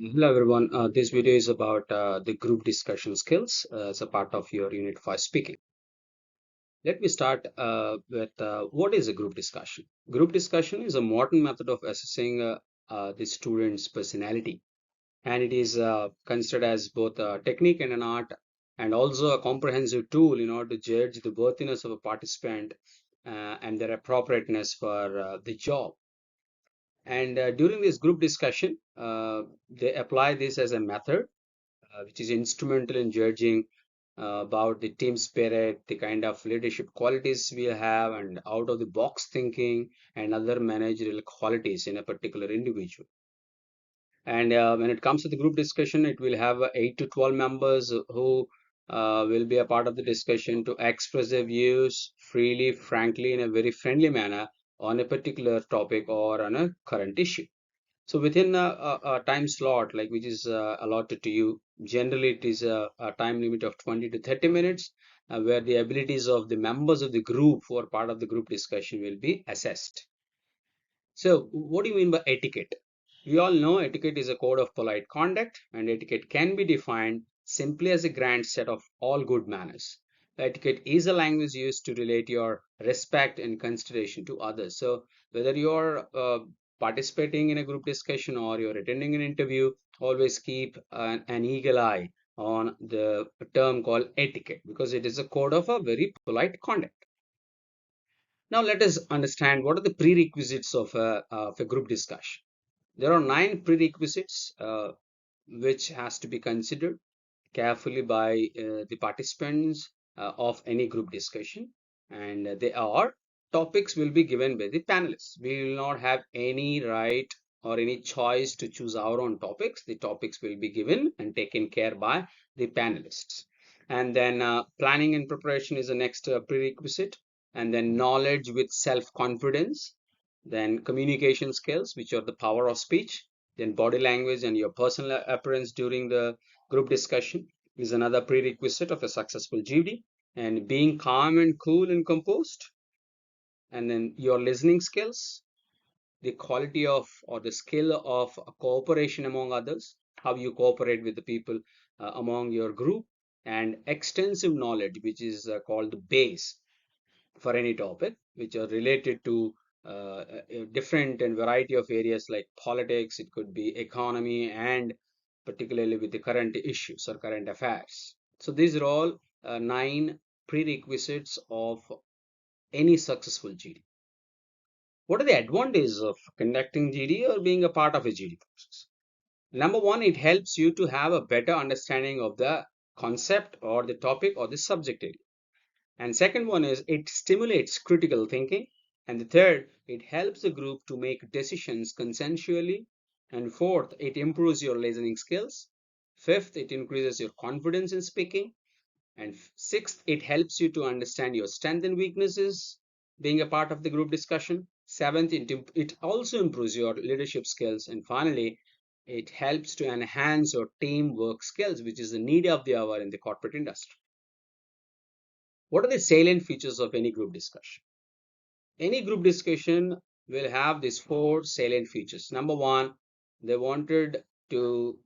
Hello everyone. This video is about the group discussion skills as a part of your Unit 5 speaking. Let me start with what is a group discussion? Group discussion is a modern method of assessing the student's personality, and it is considered as both a technique and an art, and also a comprehensive tool in order to judge the worthiness of a participant and their appropriateness for the job. And during this group discussion, they apply this as a method which is instrumental in judging about the team spirit, the kind of leadership qualities we have, and out of the box thinking and other managerial qualities in a particular individual. And when it comes to the group discussion, it will have 8 to 12 members who will be a part of the discussion to express their views freely, frankly, in a very friendly manner on a particular topic or on a current issue. So within a time slot like which is allotted to you, generally it is a time limit of 20 to 30 minutes where the abilities of the members of the group who are part of the group discussion will be assessed. So what do you mean by etiquette? We all know etiquette is a code of polite conduct, and etiquette can be defined simply as a grand set of all good manners. Etiquette is a language used to relate your respect and consideration to others. So whether you're participating in a group discussion or you're attending an interview, always keep an eagle eye on the term called etiquette because it is a code of a very polite conduct. Now let us understand what are the prerequisites of a group discussion. There are nine prerequisites which has to be considered carefully by the participants of any group discussion, and they are: topics will be given by the panelists. We will not have any right or any choice to choose our own topics. The topics will be given and taken care by the panelists. And then planning and preparation is the next prerequisite. And then knowledge with self-confidence, then communication skills, which are the power of speech, then body language and your personal appearance during the group discussion is another prerequisite of a successful GD, and being calm and cool and composed, and then your listening skills, the quality of or the skill of cooperation among others, how you cooperate with the people among your group, and extensive knowledge, which is called the base for any topic which are related to different and variety of areas like politics, it could be economy, and particularly with the current issues or current affairs. So these are all nine prerequisites of any successful GD. What are the advantages of conducting GD or being a part of a GD process? Number one, it helps you to have a better understanding of the concept or the topic or the subject area. And second one is it stimulates critical thinking. And the third, it helps the group to make decisions consensually. And fourth, it improves your listening skills. Fifth, it increases your confidence in speaking. And sixth, it helps you to understand your strengths and weaknesses being a part of the group discussion. Seventh, it also improves your leadership skills. And finally, it helps to enhance your teamwork skills, which is the need of the hour in the corporate industry. What are the salient features of any group discussion? Any group discussion will have these four salient features. Number one, they wanted to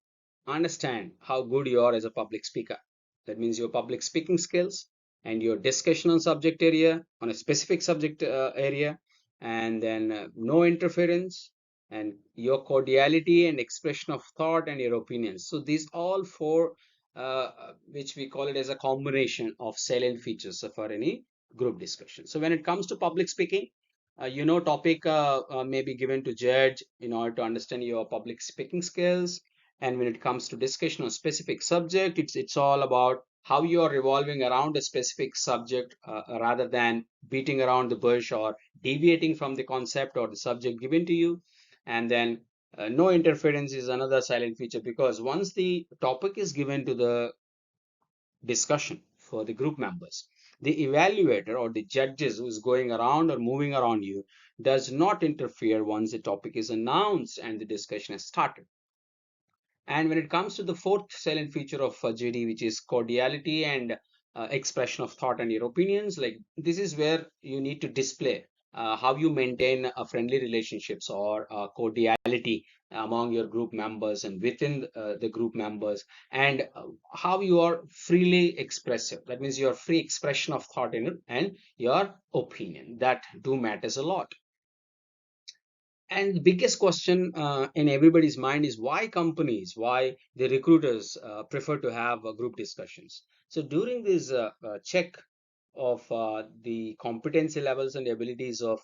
understand how good you are as a public speaker. That means your public speaking skills and your discussion on subject area, on a specific subject area, and then no interference, and your cordiality and expression of thought and your opinions. So these all four, which we call it as a combination of salient features for any group discussion. So when it comes to public speaking, topic may be given to judge in order to understand your public speaking skills. And when it comes to discussion on specific subject, it's all about how you are revolving around a specific subject rather than beating around the bush or deviating from the concept or the subject given to you. And then no interference is another silent feature, because once the topic is given to the discussion for the group members, the evaluator or the judges who is going around or moving around you does not interfere once the topic is announced and the discussion has started. And when it comes to the fourth salient feature of GD, which is cordiality and expression of thought and your opinions, like this is where you need to display how you maintain a friendly relationships or cordiality among your group members and within the group members, and how you are freely expressive. That means your free expression of thought in it and your opinion that do matters a lot. And the biggest question in everybody's mind is why the recruiters prefer to have group discussions. So during this check of the competency levels and abilities of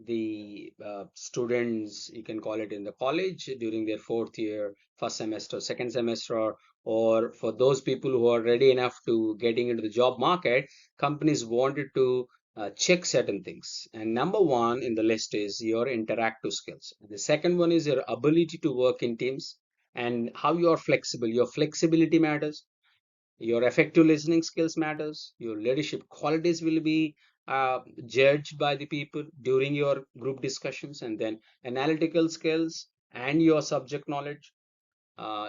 the students, you can call it in the college during their fourth year, first semester, second semester, or for those people who are ready enough to getting into the job market, companies wanted to check certain things. And number one in the list is your interactive skills. The second one is your ability to work in teams and how you are flexible. Your flexibility matters, your effective listening skills matters, your leadership qualities will be judged by the people during your group discussions, and then analytical skills and your subject knowledge,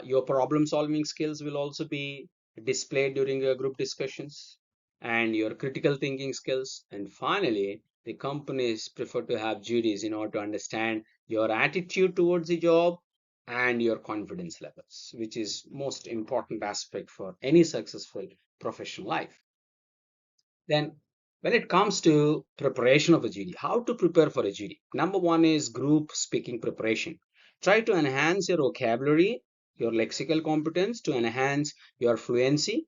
your problem solving skills will also be displayed during your group discussions, and your critical thinking skills. And finally, the companies prefer to have GDs in order to understand your attitude towards the job and your confidence levels, which is most important aspect for any successful professional life. Then when it comes to preparation of a GD, how to prepare for a GD? Number one is group speaking preparation. Try to enhance your vocabulary, your lexical competence to enhance your fluency,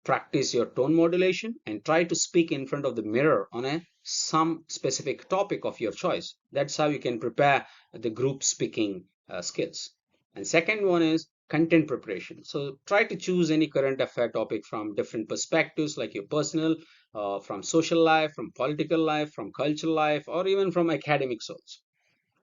practice your tone modulation, and try to speak in front of the mirror on some specific topic of your choice. That's how you can prepare the group speaking skills. And second one is content preparation. So try to choose any current affair topic from different perspectives, like your personal, from social life, from political life, from cultural life, or even from academics also.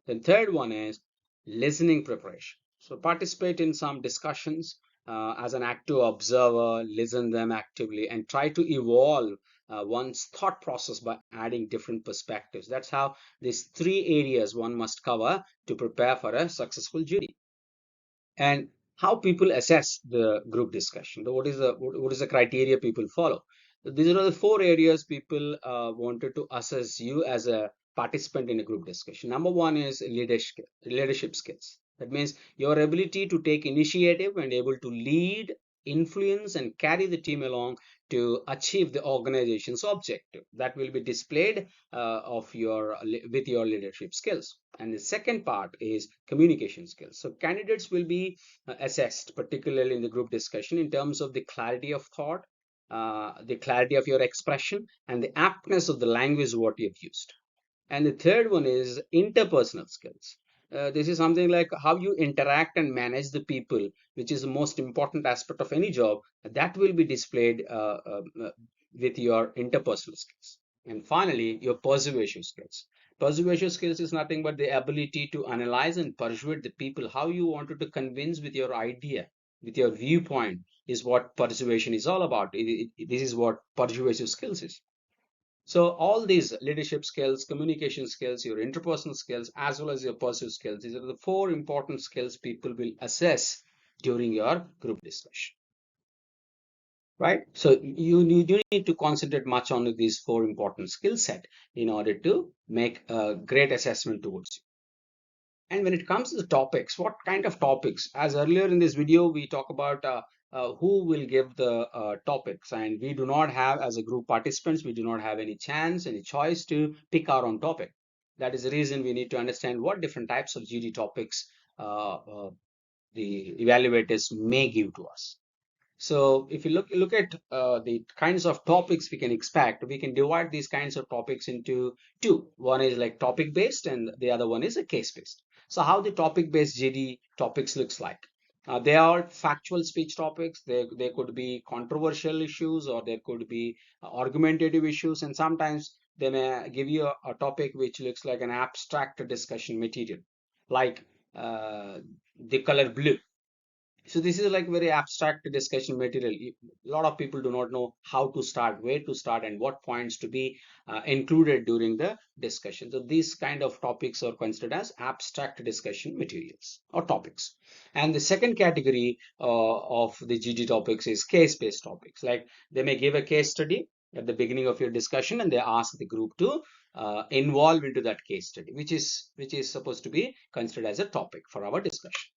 Then third one is listening preparation. So participate in some discussions as an active observer, listen them actively, and try to evolve one's thought process by adding different perspectives. That's how these three areas one must cover to prepare for a successful GD. And how people assess the group discussion. What is the criteria people follow? These are the four areas people wanted to assess you as a participant in a group discussion. Number one is leadership skills. That means your ability to take initiative and able to lead, influence, and carry the team along to achieve the organization's objective. That will be displayed with your leadership skills. And the second part is communication skills. So candidates will be assessed, particularly in the group discussion, in terms of the clarity of thought, the clarity of your expression, and the aptness of the language what you've used. And the third one is interpersonal skills. This is something like how you interact and manage the people, which is the most important aspect of any job. That will be displayed with your interpersonal skills. And finally, your persuasion skills. Persuasion skills is nothing but the ability to analyze and persuade the people. How you wanted to convince with your idea, with your viewpoint, is what persuasion is all about. This is what persuasive skills is. So all these leadership skills, communication skills, your interpersonal skills, as well as your personal skills, these are the four important skills people will assess during your group discussion, right? So you need to concentrate much on these four important skill set in order to make a great assessment towards you. And when it comes to the topics, what kind of topics? As earlier in this video, we talk about who will give the topics, and we do not have, as a group participants, we do not have any chance, any choice to pick our own topic. That is the reason we need to understand what different types of GD topics the evaluators may give to us. So if you look at the kinds of topics we can expect, we can divide these kinds of topics into two. One is like topic based, and the other one is a case based. So how the topic based GD topics looks like? They are factual speech topics. They could be controversial issues, or there could be argumentative issues, and sometimes they may give you a topic which looks like an abstract discussion material, like the color blue. So this is like very abstract discussion material. A lot of people do not know how to start, where to start, and what points to be included during the discussion. So these kind of topics are considered as abstract discussion materials or topics. And the second category of the GD topics is case-based topics. Like they may give a case study at the beginning of your discussion, and they ask the group to involved into that case study, which is supposed to be considered as a topic for our discussion.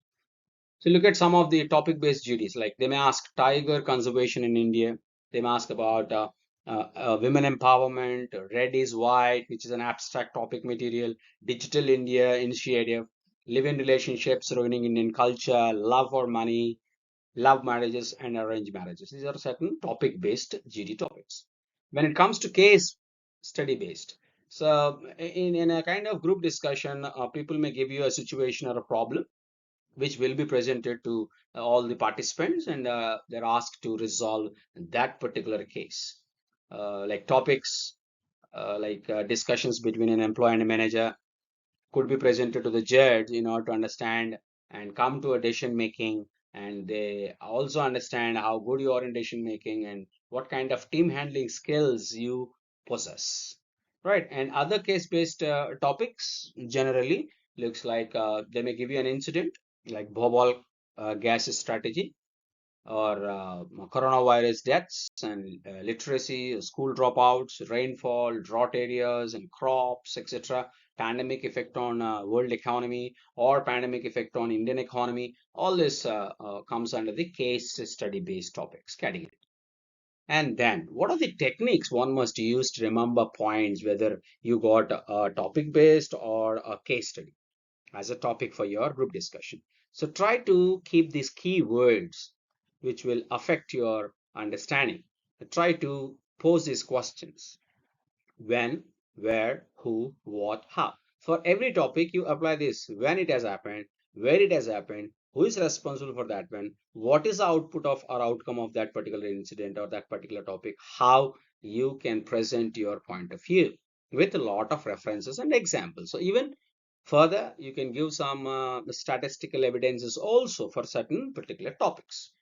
So look at some of the topic-based GDs, like they may ask tiger conservation in India. They may ask about women empowerment, red is white, which is an abstract topic material, digital India initiative, live-in relationships ruining Indian culture, love or money, love marriages and arranged marriages. These are certain topic-based GD topics. When it comes to case study-based, so in a kind of group discussion, people may give you a situation or a problem which will be presented to all the participants, and they're asked to resolve that particular case. Like topics, discussions between an employee and a manager could be presented to the judge in order to understand and come to a decision making, and they also understand how good you are in decision making and what kind of team handling skills you possess, right? And other case based topics generally looks like they may give you an incident like Bhopal gas strategy, or coronavirus deaths and literacy, school dropouts, rainfall, drought areas, and crops, etc. Pandemic effect on world economy or pandemic effect on Indian economy. All this comes under the case study based topics category. And then, what are the techniques one must use to remember points, whether you got a topic based or a case study as a topic for your group discussion? So try to keep these key words which will affect your understanding. Try to pose these questions: when, where, who, what, how. For every topic, you apply this: when it has happened, where it has happened, who is responsible for that one, what is the output of or outcome of that particular incident or that particular topic, how you can present your point of view with a lot of references and examples. So even further, you can give some statistical evidences also for certain particular topics.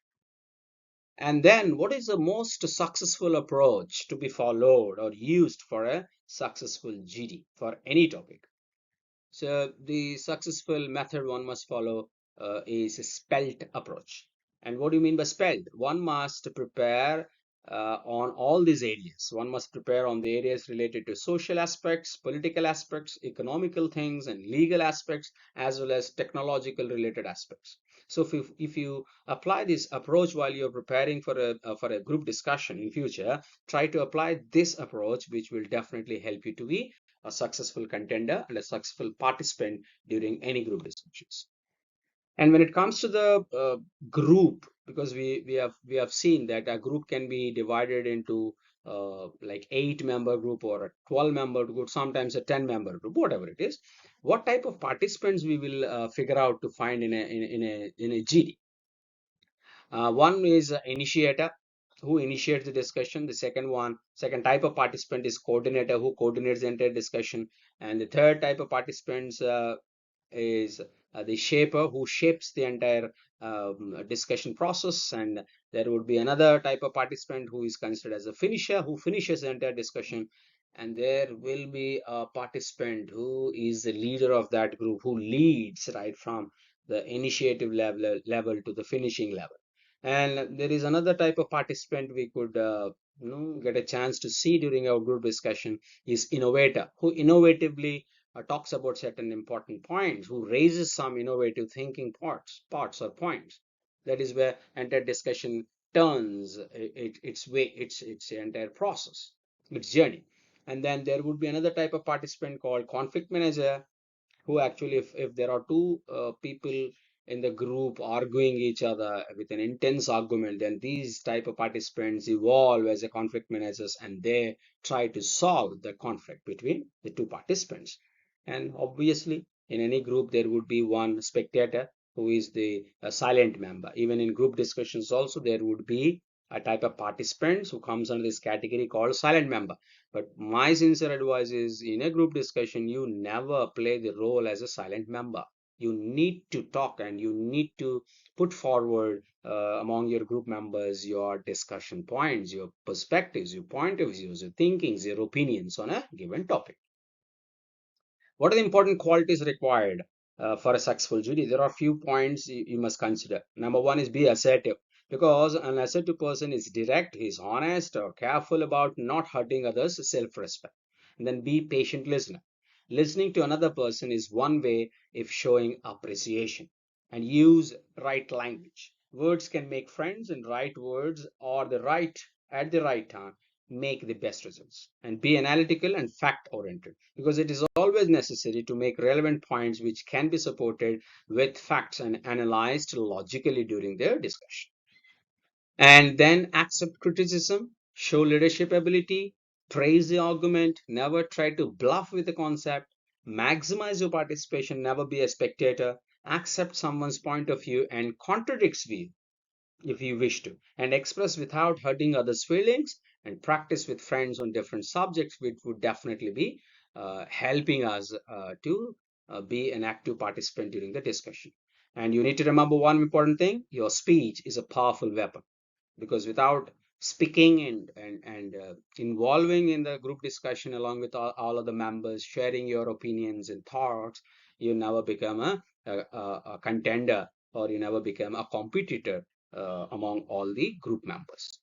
And then, what is the most successful approach to be followed or used for a successful GD for any topic? So, the successful method one must follow is a spelt approach. And what do you mean by spelt? One must prepare on all these areas. One must prepare on the areas related to social aspects, political aspects, economical things, and legal aspects, as well as technological related aspects. So, if you apply this approach while you're preparing for a group discussion in future, try to apply this approach, which will definitely help you to be a successful contender and a successful participant during any group discussions. And when it comes to the group, because we have seen that a group can be divided into like 8-member group or a 12-member group, sometimes a 10-member group, whatever it is. What type of participants we will figure out to find in a GD? One is initiator, who initiates the discussion. The second type of participant is coordinator, who coordinates the entire discussion. And the third type of participants is the shaper, who shapes the entire discussion process. And there would be another type of participant who is considered as a finisher, who finishes the entire discussion. And there will be a participant who is the leader of that group, who leads right from the initiative level to the finishing level. And there is another type of participant we could get a chance to see during our group discussion is innovator, who innovatively talks about certain important points, who raises some innovative thinking parts or points. That is where entire discussion turns its way, its entire process, its journey. And then there would be another type of participant called conflict manager, who actually, if there are two people in the group arguing each other with an intense argument, then these type of participants evolve as a conflict managers, and they try to solve the conflict between the two participants. And obviously, in any group there would be one spectator, who is the silent member. Even in group discussions also, there would be a type of participants who comes under this category called silent member. But my sincere advice is, in a group discussion, you never play the role as a silent member. You need to talk, and you need to put forward among your group members your discussion points, your perspectives, your point of views, your thinkings, your opinions on a given topic. What are the important qualities required for a successful GD? There are a few points you must consider. Number one is be assertive, because an assertive person is direct, he's honest or careful about not hurting others' self-respect. And then be patient listener. Listening to another person is one way of showing appreciation. And use right language. Words can make friends, and right words or the right at the right time make the best results. And be analytical and fact oriented, because it is always necessary to make relevant points which can be supported with facts and analyzed logically during their discussion. And then accept criticism, show leadership ability, praise the argument, never try to bluff with the concept, maximize your participation, never be a spectator, accept someone's point of view and contradicts view if you wish to, and express without hurting others' feelings, and practice with friends on different subjects, which would definitely be helping us to be an active participant during the discussion. And you need to remember one important thing: your speech is a powerful weapon, because without speaking and involving in the group discussion along with all of the members, sharing your opinions and thoughts, you never become a contender, or you never become a competitor among all the group members.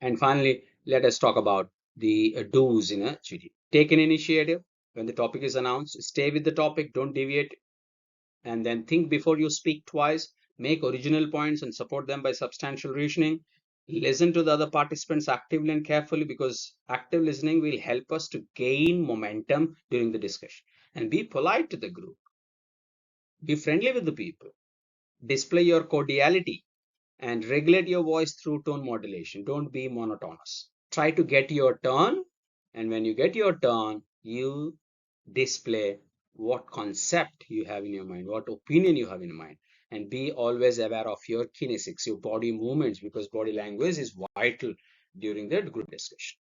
And finally, let us talk about the do's in a GD. Take an initiative. When the topic is announced, stay with the topic, don't deviate, and then think before you speak twice. Make original points and support them by substantial reasoning. Listen to the other participants actively and carefully, because active listening will help us to gain momentum during the discussion. And be polite to the group, be friendly with the people, display your cordiality, and regulate your voice through tone modulation. Don't be monotonous. Try to get your turn, and when you get your turn, you display what concept you have in your mind, what opinion you have in mind, and be always aware of your kinesics, your body movements, because body language is vital during the group discussion.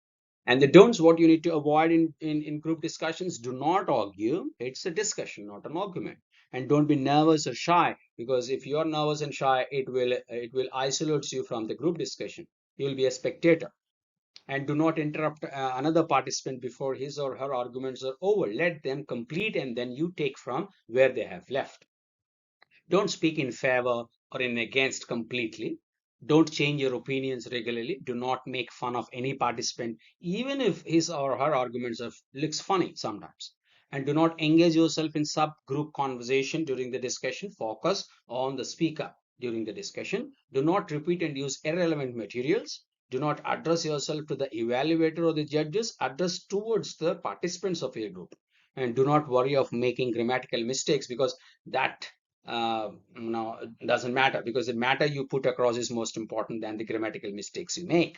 And the don'ts, what you need to avoid in group discussions: do not argue. It's a discussion, not an argument. And don't be nervous or shy, because if you're nervous and shy, it will isolate you from the group discussion. You'll be a spectator. And do not interrupt another participant before his or her arguments are over. Let them complete, and then you take from where they have left. Don't speak in favor or in against completely. Don't change your opinions regularly. Do not make fun of any participant, even if his or her arguments looks funny sometimes. And do not engage yourself in subgroup conversation during the discussion. Focus on the speaker during the discussion. Do not repeat and use irrelevant materials. Do not address yourself to the evaluator or the judges. Address towards the participants of your group. And do not worry of making grammatical mistakes, because that no, doesn't matter, because the matter you put across is most important than the grammatical mistakes you make.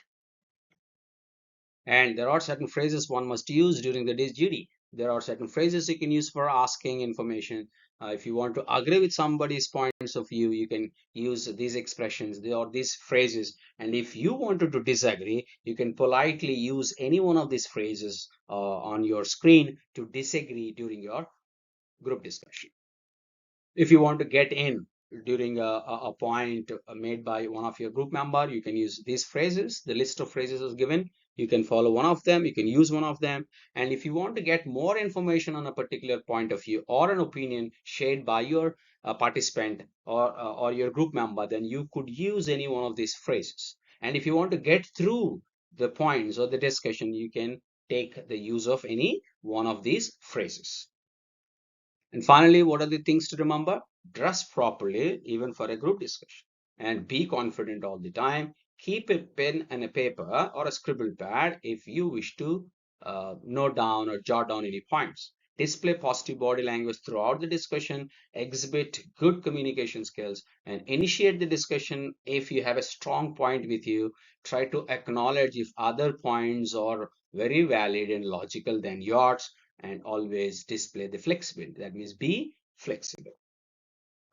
And there are certain phrases one must use during the GD. There are certain phrases you can use for asking information. If you want to agree with somebody's points of view, you can use these expressions or these phrases. And if you wanted to disagree, you can politely use any one of these phrases on your screen to disagree during your group discussion. If you want to get in during a point made by one of your group member, you can use these phrases. The list of phrases is given. You can follow one of them, you can use one of them. And if you want to get more information on a particular point of view or an opinion shared by your participant or your group member, then you could use any one of these phrases. And if you want to get through the points or the discussion, you can take the use of any one of these phrases. And finally, what are the things to remember? Dress properly, even for a group discussion, and be confident all the time. Keep a pen and a paper or a scribble pad if you wish to note down or jot down any points. Display positive body language throughout the discussion, exhibit good communication skills, and initiate the discussion if you have a strong point with you. Try to acknowledge if other points are very valid and logical than yours, and always display the flexibility. That means be flexible.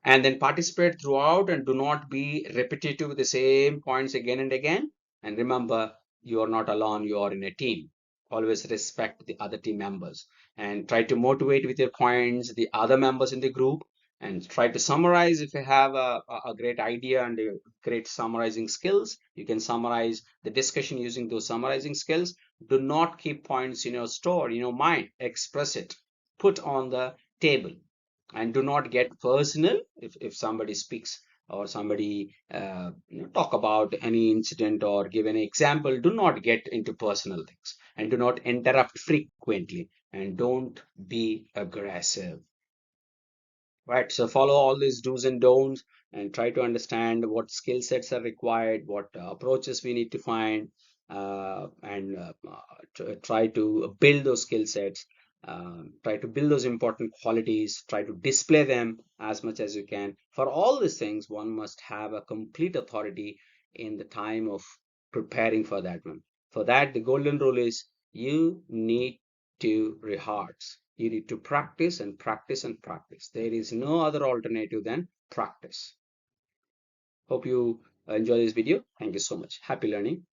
And then participate throughout and do not be repetitive with the same points again and again. And remember, you are not alone, you are in a team. Always respect the other team members and try to motivate with your points the other members in the group, and try to summarize. If you have a great idea and a great summarizing skills, you can summarize the discussion using those summarizing skills. Do not keep points in your store, in your mind. Express it, put on the table, and do not get personal if somebody speaks or somebody talk about any incident or give an example, do not get into personal things and do not interrupt frequently and don't be aggressive. Right, so follow all these do's and don'ts and try to understand what skill sets are required, what approaches we need to find, and try to build those skill sets, try to build those important qualities, try to display them as much as you can. For all these things, one must have a complete authority in the time of preparing for that one. For that, the golden rule is you need to rehearse. You need to practice and practice and practice. There is no other alternative than practice. Hope you enjoy this video. Thank you so much. Happy learning.